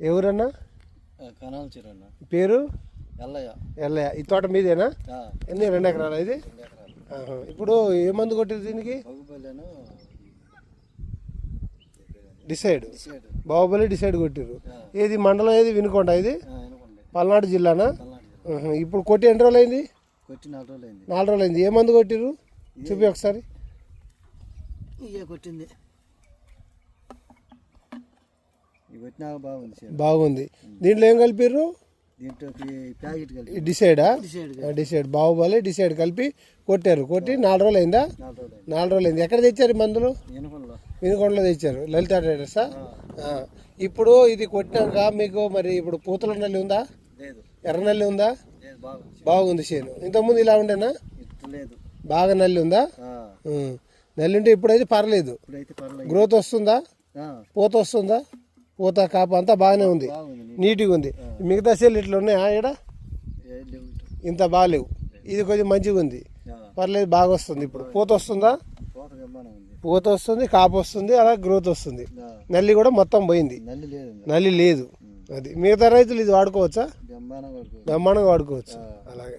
ఎవరన్నా? పేరు ఎల్లయ్య. ఈ తోట మీదేనా? ఎన్ని 2 ఎకరాలు ఇది? ఇప్పుడు ఏ మందు కొట్టారు దీనికి? డిసైడ్, బాహుబలి డిసైడ్ కొట్టారు. ఏది మండలం? ఏది వినుకొండ? ఇది పల్నాడు జిల్లానా? ఇప్పుడు కొట్టి ఎన్ని రోజులు అయింది? 4 రోజులు అయింది. ఏ మందు కొట్టిరు చూపి ఒకసారి. బాగుంది. దీంట్లో ఏం కలిపిర్రు? డిసైడా? డిసైడ్, బాహుబలి డిసైడ్ కలిపి కొట్టారు. కొట్టి 4 రోజులు అయిందా? 4 రోజులు అయింది. ఎక్కడ తెచ్చారు మందులు? వినుకొండలో తెచ్చారు. లలిత ట్రేడర్సా? ఇప్పుడు ఇది కొట్టినాక మీకు మరి ఇప్పుడు పూతల నల్లి ఉందా? ఎర్ర నల్లి ఉందా? బాగుంది చేను. ఇంతకుముందు ఇలా ఉండేనా? బాగా నల్లి ఉందా? నల్లి ఉంటే ఇప్పుడైతే పర్లేదు. గ్రోత్ వస్తుందా? పూత వస్తుందా? పూత కాపు అంతా బాగానే ఉంది, నీట్గా ఉంది. మిగతా సెల్ ఇట్లా ఉన్నాయా? ఇక్కడ ఇంత బాగాలేవు. ఇది కొంచెం మంచిగా ఉంది, పర్లేదు, బాగా వస్తుంది. ఇప్పుడు పూత వస్తుందా? పూత వస్తుంది, కాపు వస్తుంది, అలా గ్రోత్ వస్తుంది. నల్లి కూడా మొత్తం పోయింది, నల్లి లేదు. అది మిగతా రైతులు ఇది వాడుకోవచ్చా? బ్రహ్మాండంగా వాడుకోవచ్చు. అలాగే.